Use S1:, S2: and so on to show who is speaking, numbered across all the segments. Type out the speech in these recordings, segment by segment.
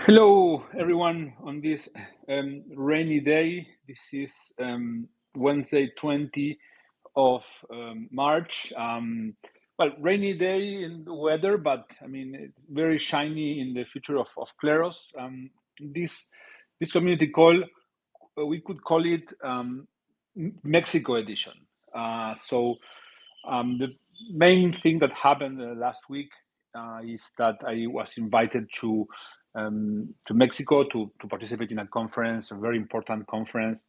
S1: Hello, everyone, on this rainy day. This is Wednesday, 20 of March. Well, rainy day in the weather, but I mean, it's very shiny in the future of Kleros. This community call, we could call it Mexico edition. The main thing that happened last week is that I was invited to Mexico to participate in a conference, a very important conference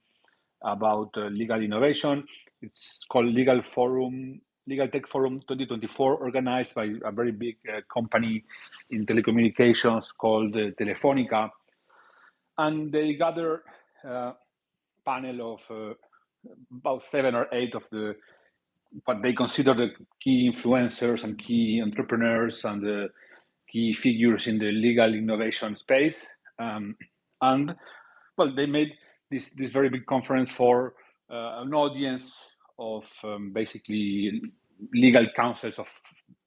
S1: about legal innovation. It's called Legaltech Forum 2024, organized by a very big company in telecommunications called Telefonica. And they gather a panel of about 7 or 8 of what they consider the key influencers and key entrepreneurs and the key figures in the legal innovation space. And well, they made this very big conference for an audience of basically legal counsels of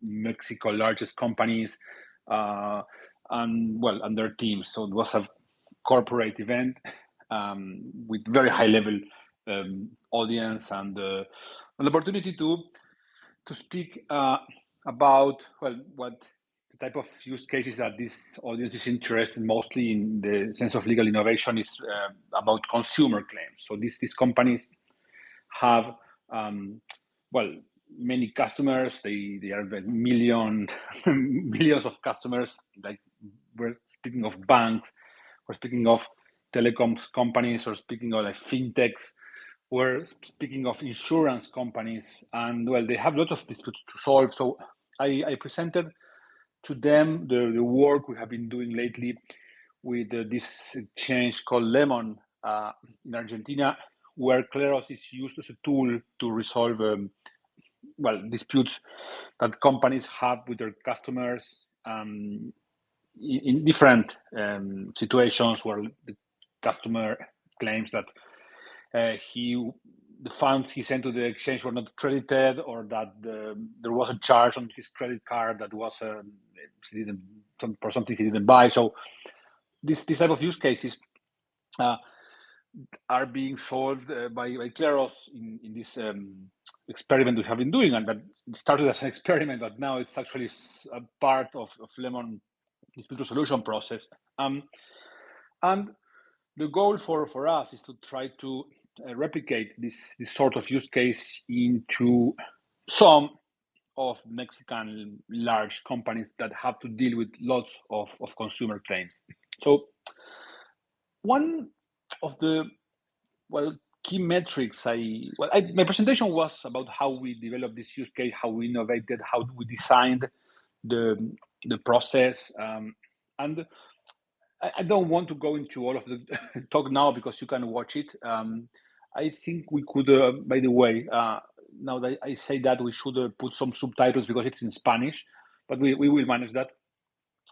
S1: Mexico largest companies and their teams. So it was a corporate event with very high level audience and an opportunity to speak about what the type of use cases that this audience is interested mostly in the sense of legal innovation is about consumer claims. So these companies have many customers. They are millions of customers. Like we're speaking of banks, we're speaking of telecoms companies, or speaking of like fintechs. We're speaking of insurance companies, and well, they have lots of disputes to solve. So I presented to them the work we have been doing lately with this exchange called Lemon in Argentina, where Kleros is used as a tool to resolve disputes that companies have with their customers in different situations where the customer claims that the funds he sent to the exchange were not credited, or that there was a charge on his credit card that was for something he didn't buy. So this type of use cases are being solved by Kleros in this experiment we have been doing, and that started as an experiment, but now it's actually a part of Lemon dispute resolution process. And the goal for us is to try to replicate this sort of use case into some of Mexican large companies that have to deal with lots of consumer claims. So one of the key metrics my presentation was about how we developed this use case, how we innovated, how we designed the process, and I don't want to go into all of the talk now because you can watch it. I think we could, by the way, now that I say that, we should put some subtitles because it's in Spanish, but we will manage that.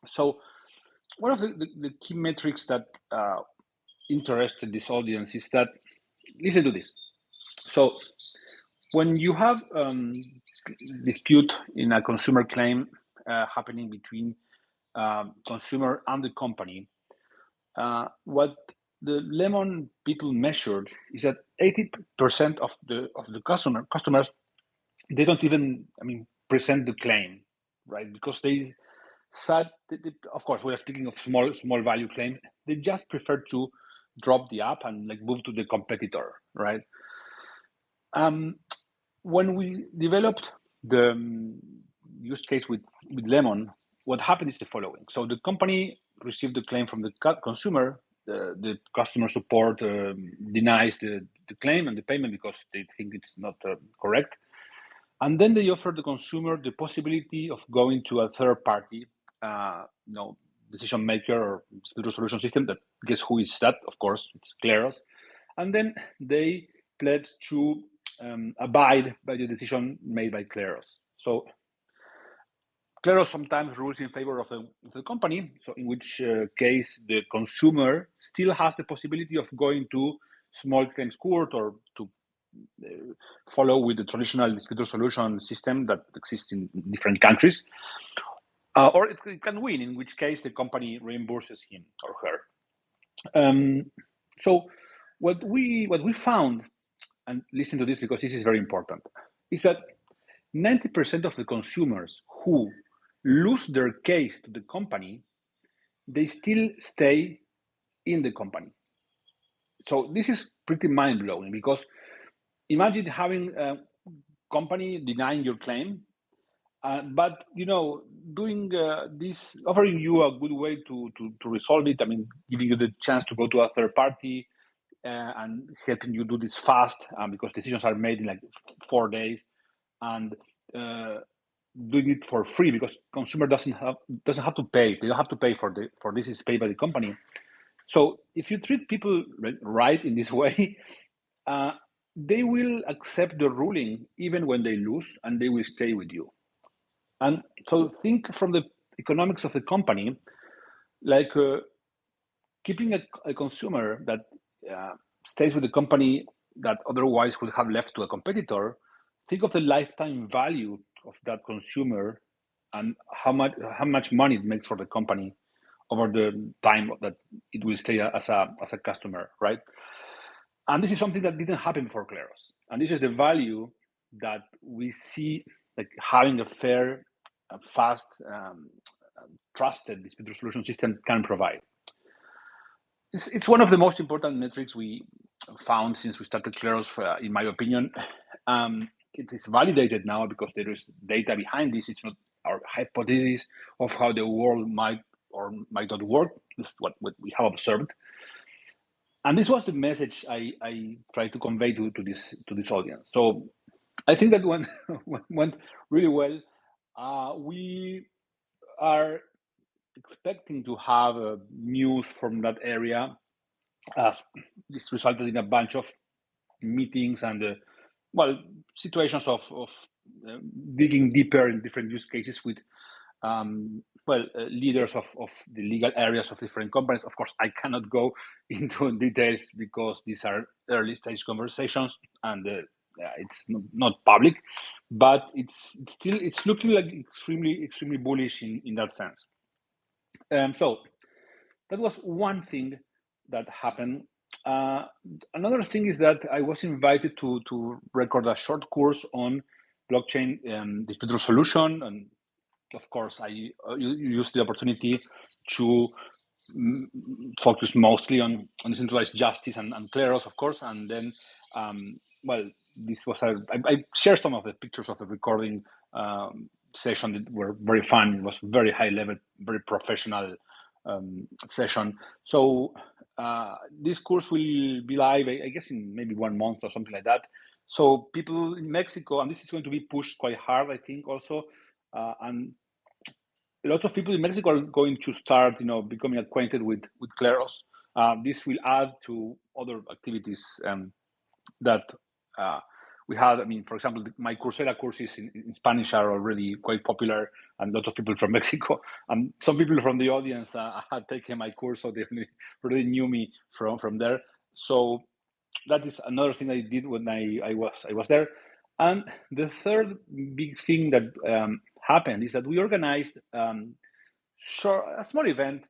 S1: So one of the key metrics that interested this audience is that, listen to this. So when you have dispute in a consumer claim happening between consumer and the company, what the Lemon people measured is that 80% of the customers, they don't even present the claim, right? Because they said, of course, we are speaking of small value claim. They just prefer to drop the app and move to the competitor, right? When we developed the use case with Lemon, what happened is the following. So the company received the claim from the consumer. The customer support denies the claim and the payment because they think it's not correct. And then they offer the consumer the possibility of going to a third party, decision maker or dispute resolution system. That, guess who is that? Of course, it's Kleros. And then they pledge to abide by the decision made by Kleros. So Kleros sometimes rules in favor of the company, so in which case the consumer still has the possibility of going to small claims court or to follow with the traditional dispute resolution system that exists in different countries. or it can win, in which case the company reimburses him or her. So what we found, and listen to this because this is very important, is that 90% of the consumers who lose their case to the company, they still stay in the company. So this is pretty mind-blowing, because imagine having a company denying your claim, but doing this, offering you a good way to resolve it. I mean, giving you the chance to go to a third party and helping you do this fast, because decisions are made in like 4 days, and doing it for free because consumer doesn't have to pay. They don't have to pay for this. Is paid by the company. So if you treat people right in this way, they will accept the ruling even when they lose, and they will stay with you. And so think from the economics of the company, like keeping a consumer that stays with the company that otherwise would have left to a competitor. Think of the lifetime value of that consumer and how much money it makes for the company over the time that it will stay as a customer, right? And this is something that didn't happen for Kleros. And this is the value that we see, like having a fair, fast, trusted dispute resolution system can provide. It's one of the most important metrics we found since we started Kleros, in my opinion. It is validated now because there is data behind this. It's not our hypothesis of how the world might or might not work. This is what we have observed. And this was the message I tried to convey to this audience. So I think that went really well. We are expecting to have news from that area, as this resulted in a bunch of meetings and situations of digging deeper in different use cases with leaders of the legal areas of different companies. Of course, I cannot go into details because these are early stage conversations, and it's not public, but it's looking like extremely bullish in that sense. So that was one thing that happened. Another thing is that I was invited to record a short course on blockchain dispute resolution, and of course I used the opportunity to focus mostly on decentralized justice and Kleros, of course, and then this was I shared some of the pictures of the recording session that were very fun. It was very high level, very professional session. So this course will be live, I guess, in maybe 1 month or something like that. So people in Mexico, and this is going to be pushed quite hard, I think, also, and a lot of people in Mexico are going to start, becoming acquainted with Kleros. This will add to other activities that we had. I mean, for example, my Coursera courses in Spanish are already quite popular, and lots of people from Mexico. And some people from the audience had taken my course, so they already knew me from there. So that is another thing I did when I was there. And the third big thing that happened is that we organized a small event,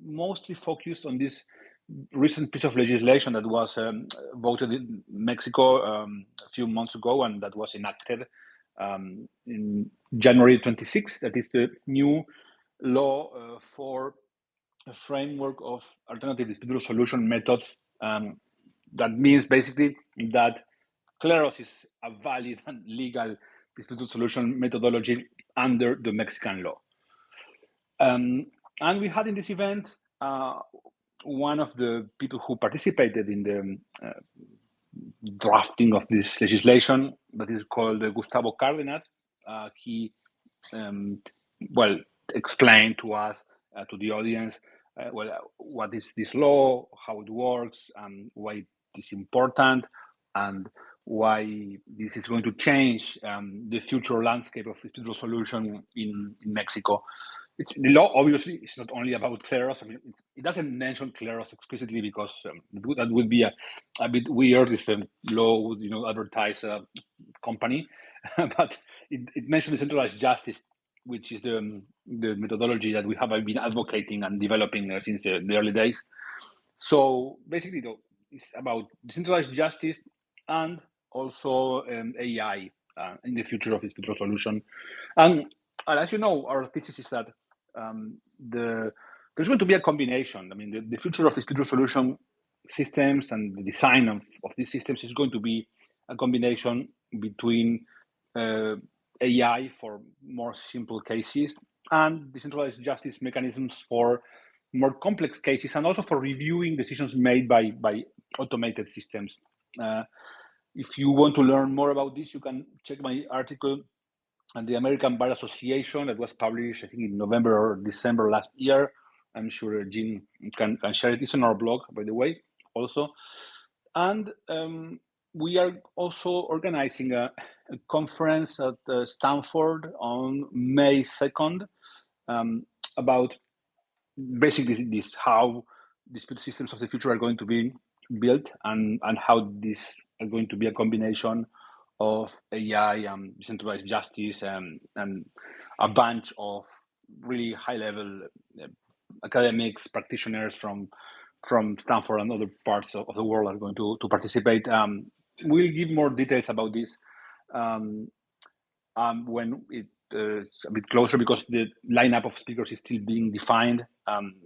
S1: mostly focused on this recent piece of legislation that was voted in Mexico a few months ago, and that was enacted in January 26th. That is the new law for a framework of alternative dispute resolution methods. That means basically that Kleros is a valid and legal dispute resolution methodology under the Mexican law. And we had in this event one of the people who participated in the drafting of this legislation, that is called Gustavo Cárdenas. He explained to us, to the audience, what is this law, how it works, why it is important, and why this is going to change the future landscape of dispute resolution in Mexico. The law, obviously, is not only about Kleros. I mean, it doesn't mention Kleros explicitly because that would be a bit weird if the law would, advertise a company. But it mentions decentralized justice, which is the the methodology that we have been advocating and developing since the early days. So basically, though, it's about decentralized justice and also AI in the future of dispute resolution. And as you know, our thesis is that there's going to be a combination. I mean, the future of dispute resolution systems and the design of these systems is going to be a combination between AI for more simple cases and decentralized justice mechanisms for more complex cases, and also for reviewing decisions made by automated systems. If you want to learn more about this, you can check my article on the American Bar Association that was published, I think, in November or December last year. I'm sure Jean can share it. It's on our blog, by the way, also. And we are also organizing a conference at Stanford on May 2nd about basically this, how dispute systems of the future are going to be built, and how these are going to be a combination of AI and decentralized justice and a bunch of really high-level academics, practitioners from Stanford and other parts of the world are going to participate. We'll give more details about this when it's a bit closer, because the lineup of speakers is still being defined.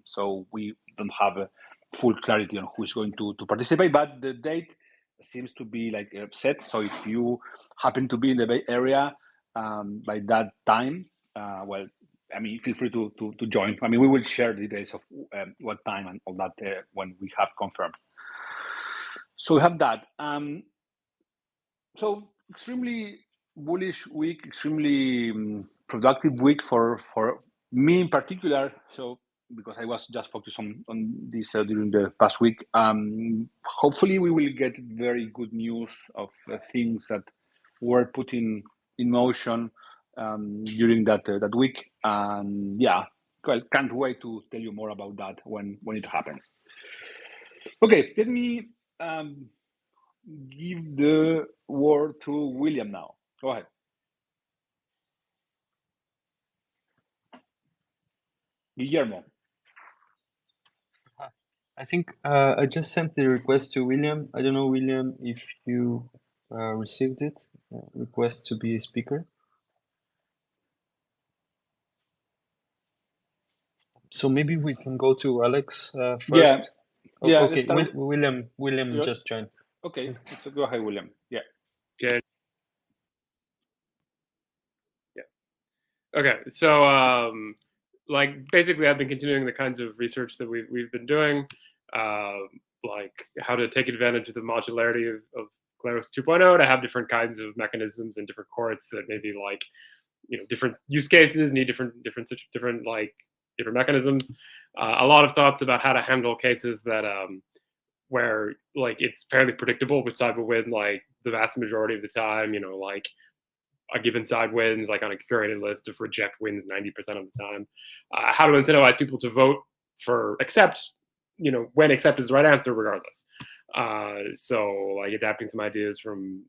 S1: So we don't have a full clarity on who's going to participate, but the date seems to be like set. So if you happen to be in the Bay Area by that time, well, I mean, feel free to join. I mean, we will share the details of what time and all that when we have confirmed. So we have that. So extremely bullish week, extremely productive week for me in particular. So because I was just focused on this during the past week. Hopefully we will get very good news of things that were put in motion during that week. And yeah, well, can't wait to tell you more about that when it happens. Okay, let me give the word to William now. Go ahead. Guillermo.
S2: I think I just sent the request to William. I don't know, William, if you received it, request to be a speaker. So maybe we can go to Alex first.
S1: Yeah. Yeah.
S2: Okay, William just joined.
S1: Okay, so go ahead, William. Yeah.
S3: Okay. Yeah. Okay. So, like, basically, I've been continuing the kinds of research that we've been doing, like how to take advantage of the modularity of Kleros 2.0 to have different kinds of mechanisms and different courts that maybe, like, you know, different use cases need different mechanisms. A lot of thoughts about how to handle cases that where, like, it's fairly predictable which side will win, like the vast majority of the time. You know, like a given side wins, like on a curated list of reject wins 90% of the time. How to incentivize people to vote for accept, you know, when accept is the right answer regardless. So, like, adapting some ideas from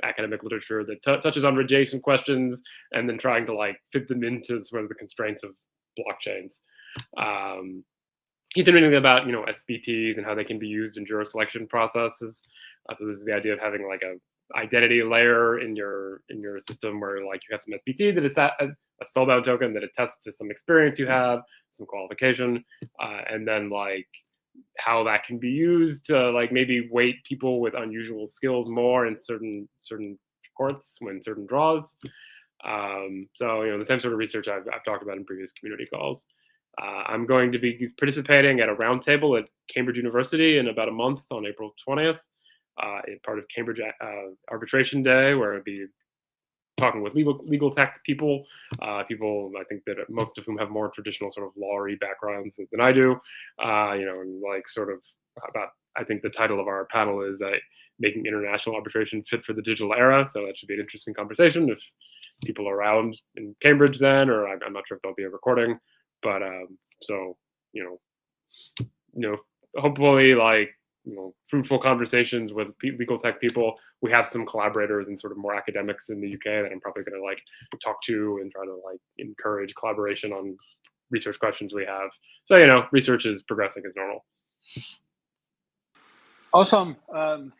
S3: academic literature that touches on rejection questions, and then trying to, like, fit them into sort of the constraints of blockchains. He's been reading about, you know, SBTs and how they can be used in juror selection processes. So this is the idea of having, like, a identity layer in your system where, like, you have some SBT that is a soulbound token that attests to some experience you have, some qualification, and then, like, how that can be used to, like, maybe weight people with unusual skills more in certain courts when certain draws. So, you know, the same sort of research I've talked about in previous community calls. I'm going to be participating at a roundtable at Cambridge University in about a month on April 20th, part of Cambridge Arbitration Day, where I'll be talking with legal tech people, people I think that most of whom have more traditional sort of law-y backgrounds than I do, you know, and, like, sort of about, I think the title of our panel is making international arbitration fit for the digital era. So that should be an interesting conversation if people are around in Cambridge then, or I'm not sure if there'll be a recording, but so, you know, hopefully, like, fruitful conversations with legal tech people. We have some collaborators and sort of more academics in the UK that I'm probably going to talk to and try to encourage collaboration on research questions we have. So research is progressing as normal.
S1: Awesome.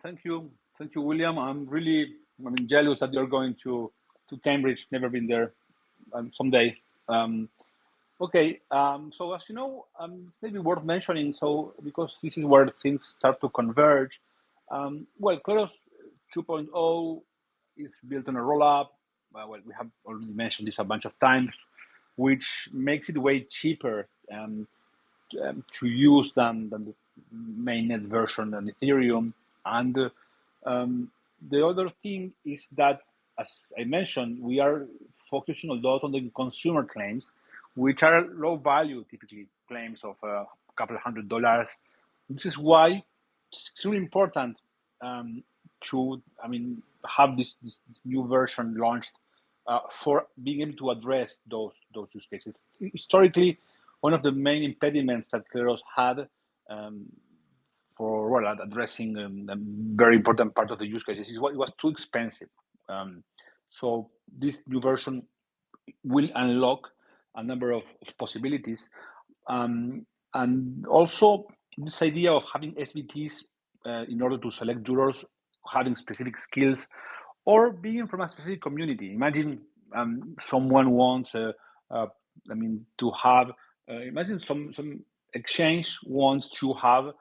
S1: Thank you, William. I'm jealous that you're going to Cambridge. Never been there. Someday. Okay. So as you know, maybe worth mentioning. So because this is where things start to converge. Kleros 2.0 is built on a roll-up. We have already mentioned this a bunch of times, which makes it way cheaper to use than the mainnet version on Ethereum. And the other thing is that, as I mentioned, we are focusing a lot on the consumer claims, which are low value, typically claims of a couple of $100. This is why it's extremely important to have this new version launched for being able to address those use cases. Historically, one of the main impediments that Kleros had for addressing a very important part of the use cases is it was too expensive. So this new version will unlock a number of possibilities, and also this idea of having SBTs in order to select jurors having specific skills or being from a specific community. Imagine someone wants to have imagine some exchange wants to have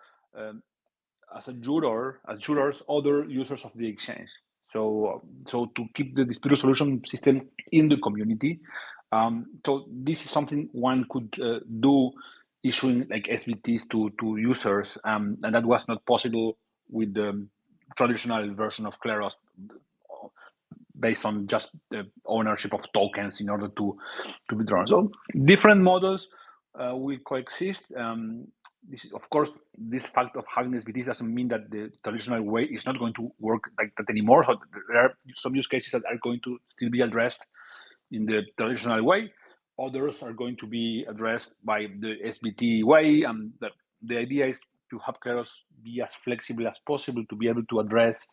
S1: as jurors other users of the exchange. So to keep the dispute resolution system in the community. So this is something one could do, issuing SBTs to users, and that was not possible with the traditional version of Kleros, based on just the ownership of tokens in order to be drawn. So different models will coexist. This is, of course, this fact of having SBTs doesn't mean that the traditional way is not going to work like that anymore. So there are some use cases that are going to still be addressed in the traditional way. Others are going to be addressed by the SBT way. And the idea is to have Kleros be as flexible as possible to be able to address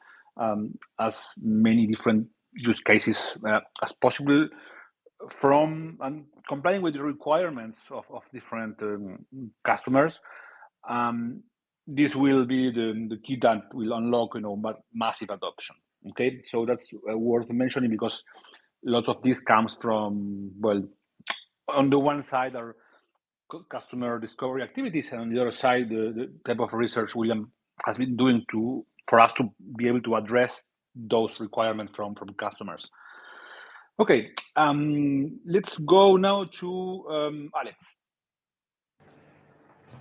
S1: as many different use cases as possible, from and complying with the requirements of different customers. This will be the key that will unlock massive adoption. Okay, so that's worth mentioning, because a lot of this comes from, on the one side are customer discovery activities, and on the other side the type of research William has been doing for us to be able to address those requirements from customers. Okay, let's go now to Alex.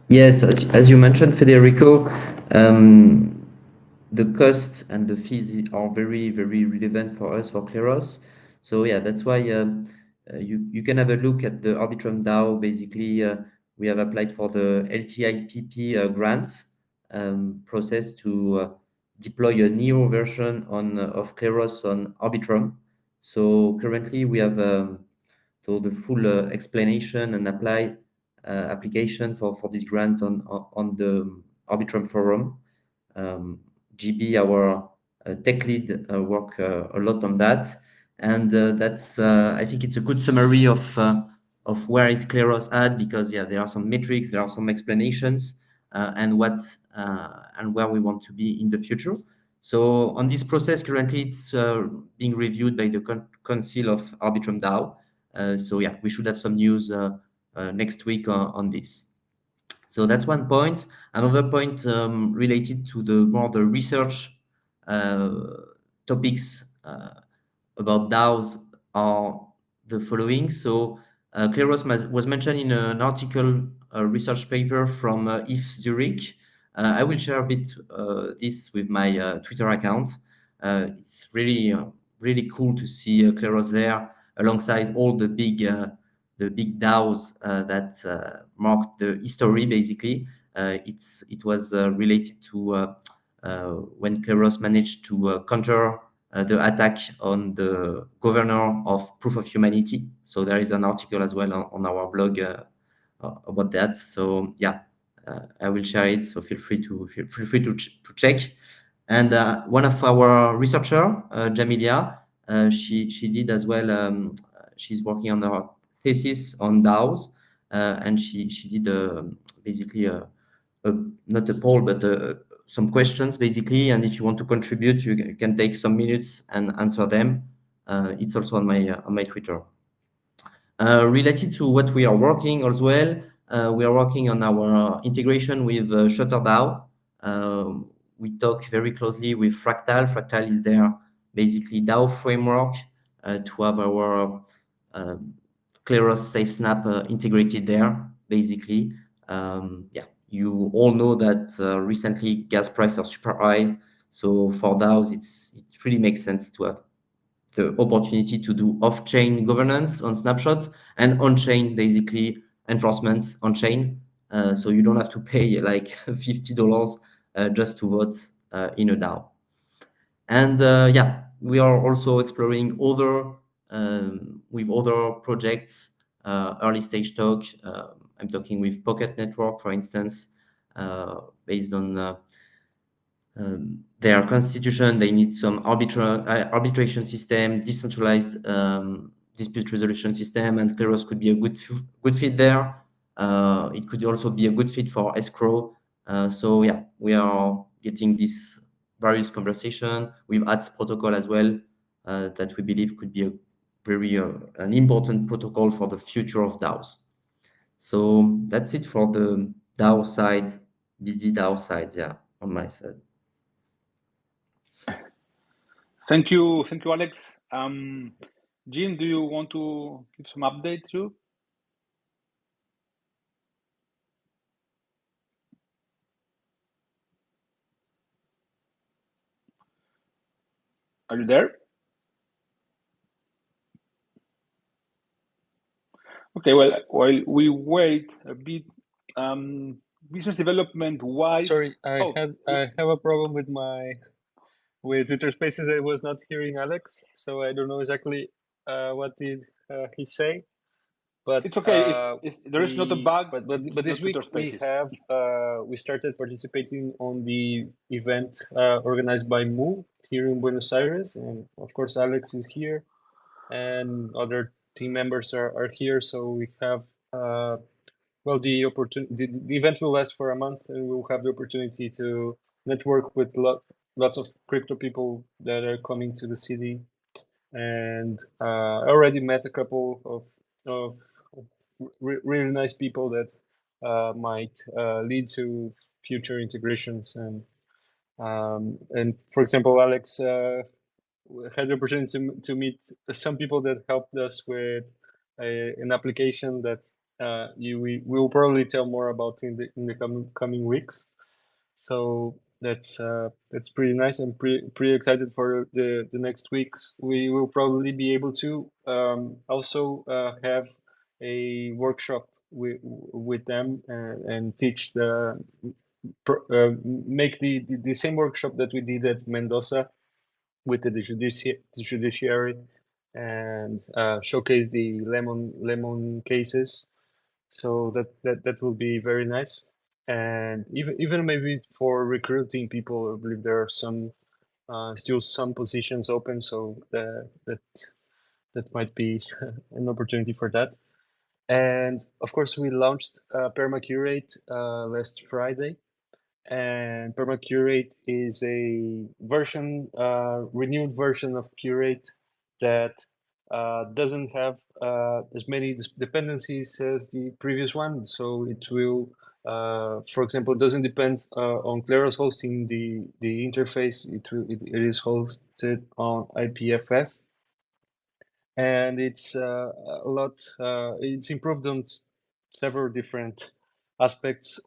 S4: Yes, as you mentioned, Federico, the costs and the fees are very, very relevant for us, for Kleros. So yeah, that's why you can have a look at the Arbitrum DAO. Basically, we have applied for the LTIPP grant process to deploy a neo version of Kleros on Arbitrum. So currently we have so the full explanation and application for this grant on the Arbitrum forum. GB, our tech lead, work a lot on that, and that's I think it's a good summary of where is Kleros at, because there are some metrics, there are some explanations, and where we want to be in the future. So on this process, currently it's being reviewed by the Council of Arbitrum DAO. So we should have some news next week on this. So that's one point. Another point related to the research topics about DAOs are the following. So Kleros was mentioned in an article, a research paper from IF Zurich. I will share a bit this with my Twitter account. It's really cool to see Kleros there alongside all the big DAOs that marked the history. Basically, it was related to when Kleros managed to counter the attack on the governor of Proof of Humanity. So there is an article as well on our blog about that. So I will share it, so feel free to check. And one of our researcher, Jamilia, she did as well. She's working on her thesis on DAOs, and she did basically not a poll, but some questions basically. And if you want to contribute, you can take some minutes and answer them. It's also on my Twitter. Related to what we are working as well, we are working on our integration with ShutterDAO. We talk very closely with Fractal. Fractal is their basically DAO framework to have our Kleros SafeSnap integrated there, basically. Yeah, you all know that recently gas prices are super high. So for DAOs, it really makes sense to have the opportunity to do off-chain governance on Snapshot and on-chain, basically enforcement on-chain. So you don't have to pay like $50 just to vote in a DAO. And yeah, we are also exploring with other projects, early stage talk. I'm talking with Pocket Network, for instance, based on their constitution. They need some arbitration system, decentralized dispute resolution system, and Kleros could be a good fit there. It could also be a good fit for escrow. So yeah, we are getting this various conversation with ads protocol as well, that we believe could be a very an important protocol for the future of DAOs. So that's it for the DAO side, BD DAO side, yeah, on my side.
S1: Thank you, Alex. Jim, do you want to give some update too? Are you there? Okay, well, while we wait a bit, business development wise.
S2: Sorry, I have a problem with Twitter Spaces. I was not hearing Alex, so I don't know exactly what did he say. But
S1: it's okay. There is not a bug.
S2: But this week we started participating on the event organized by Mu here in Buenos Aires, and of course Alex is here, and other team members are here. So we have well, the opportunity. The event will last for a month, and we'll have the opportunity to network with lots of crypto people that are coming to the city. And I already met a couple of really nice people that might lead to future integrations. And for example, Alex had the opportunity to meet some people that helped us with an application that we will probably tell more about in the coming weeks. So that's pretty nice. I'm pretty excited for the next weeks. We will probably be able to also have a workshop with them and teach make the same workshop that we did at Mendoza with the judiciary, and showcase the lemon cases. So that will be very nice. And even maybe for recruiting people, I believe there are some still some positions open, so that might be an opportunity for that. And of course, we launched PermaCurate last Friday, and PermaCurate is a renewed version of Curate that doesn't have as many dependencies as the previous one. So it will, for example, it doesn't depend on Kleros hosting the interface. It is hosted on IPFS, and it's a lot. It's improved on several different aspects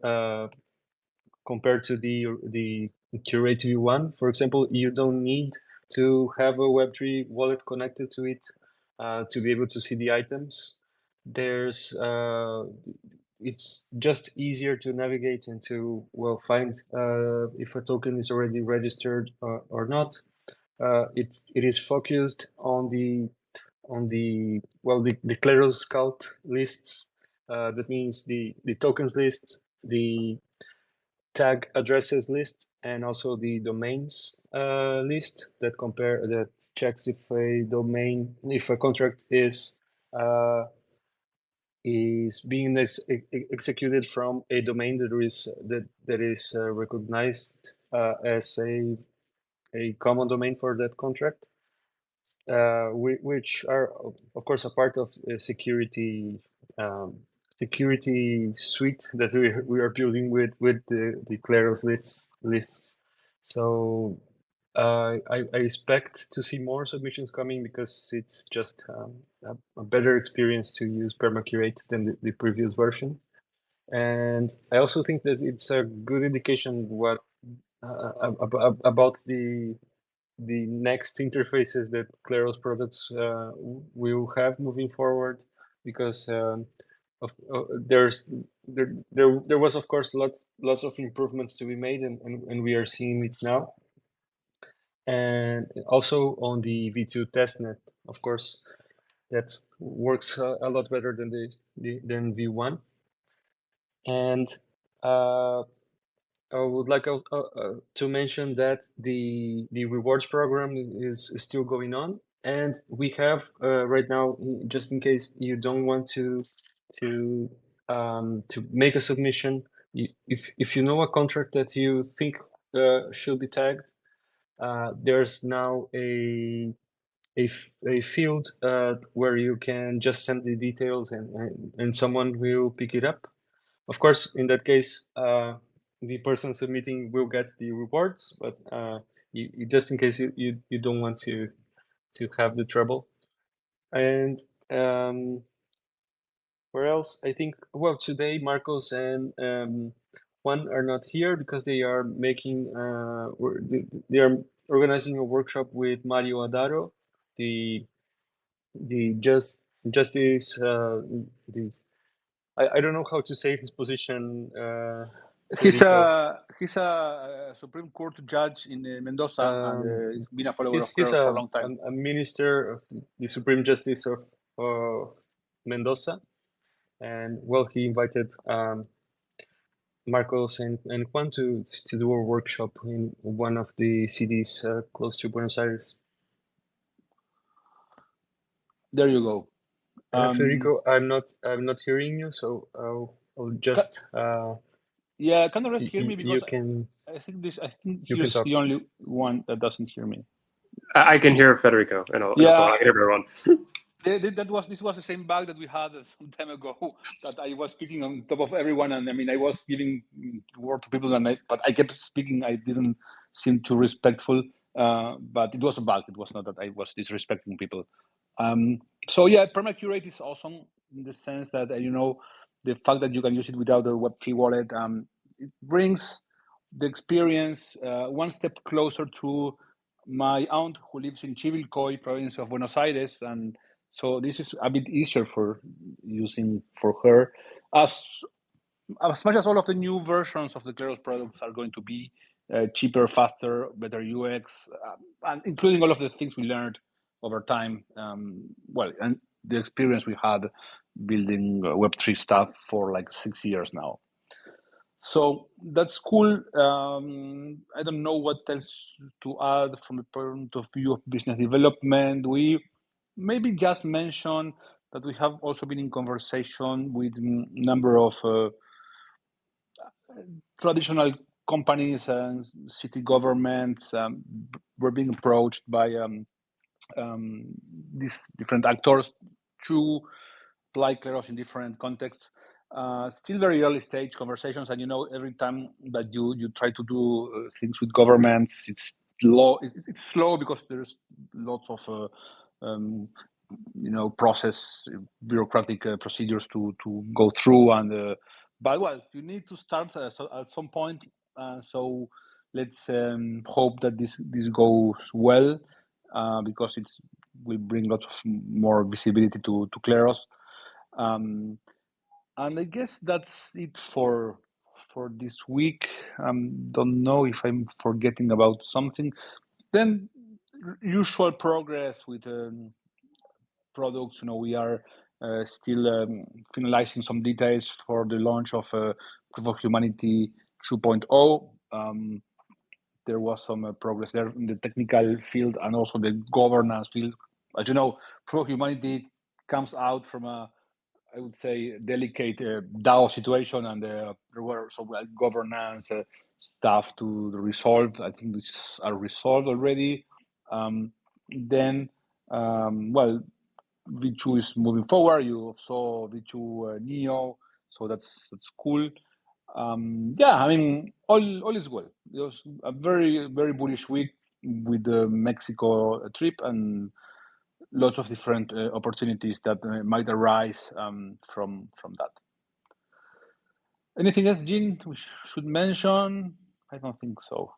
S2: compared to the Curate V1. For example, you don't need to have a Web3 wallet connected to it to be able to see the items. It's just easier to navigate and to find if a token is already registered or not. It is focused on the Kleros Scout lists. That means the tokens list, the tag addresses list and also the domains list that checks if a contract is being executed from a domain that is recognized as a common domain for that contract, which are of course a part of a security suite that we are building with the Kleros lists. So I expect to see more submissions coming because it's just a better experience to use permacurate than the previous version. And I also think that it's a good indication about the next interfaces that Kleros products will have moving forward, because there was of course lots of improvements to be made, and we are seeing it now. And also on the V2 testnet, of course, that works a lot better than V1. And I would like to mention that the rewards program is still going on, and we have right now, just in case you don't want to make a submission, if you know a contract that you think should be tagged, there's now a field where you can just send the details, and someone will pick it up. Of course, in that case, the person submitting will get the rewards, but just in case you don't want to have the trouble. And where else? I think, well, today Marcos and Juan are not here because they are making they are organizing a workshop with Mario Adaro, the justice the I don't know how to say his position.
S1: He's
S2: Federico.
S1: a Supreme Court judge in Mendoza, and he's been a follower of
S2: He's
S1: Kleros for a long time.
S2: a minister of the Supreme Justice of Mendoza, and well, he invited Marcos and Juan to do a workshop in one of the cities close to Buenos Aires.
S1: There you go.
S2: Federico, I'm not hearing you, so I'll just.
S1: Yeah, can the rest hear me? Because
S2: you can.
S1: I think
S2: You can
S1: he's
S2: talk.
S1: the only one that doesn't hear me.
S3: I can hear Federico, and also I can hear everyone.
S1: This was the same bug that we had some time ago, that I was speaking on top of everyone, and I mean I was giving word to people, but I kept speaking. I didn't seem too respectful, but it was a bug. It was not that I was disrespecting people. So yeah, permacurate is awesome in the sense that the fact that you can use it without a Web3 wallet, it brings the experience one step closer to my aunt who lives in Chivilcoy, province of Buenos Aires, and so this is a bit easier for using for her. As much as all of the new versions of the Kleros products are going to be cheaper, faster, better UX, and including all of the things we learned over time. Well, and the experience we had building Web3 stuff for like 6 years now. So that's cool. I don't know what else to add from the point of view of business development. We maybe just mention that we have also been in conversation with a number of traditional companies and city governments. Were being approached by these different actors to apply Kleros in different contexts. Still very early stage conversations, and every time that you try to do things with governments, it's slow because there's lots of process, bureaucratic procedures to go through, and but well, you need to start at some point. So let's hope that this goes well, because it will bring lots of more visibility to Kleros. And I guess that's it for this week. Don't know if I'm forgetting about something. Then usual progress with products. We are still finalizing some details for the launch of Proof of Humanity 2.0. There was some progress there in the technical field and also the governance field. As you know, Pro Humanity comes out from a, I would say, delicate DAO situation, and there were some governance stuff to resolve. I think these are resolved already. Then, well, V2 is moving forward. You saw V2 Neo, so that's cool. Yeah, I mean, all is well. It was a very bullish week with the Mexico trip and lots of different opportunities that might arise from that. Anything else, Jean, we should mention? I don't think so.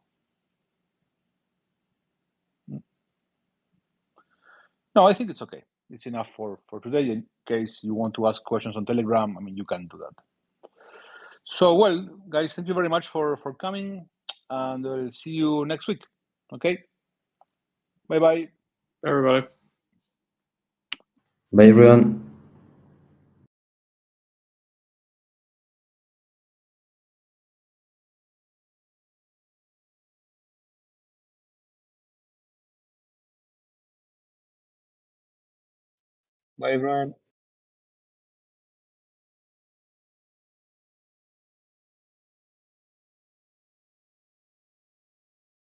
S1: No, I think it's okay. It's enough for today. In case you want to ask questions on Telegram, I mean, you can do that. So, well, guys, thank you very much for coming, and I'll see you next week. Okay? Bye-bye.
S3: Everybody.
S4: Bye, everyone.
S2: Bye, everyone.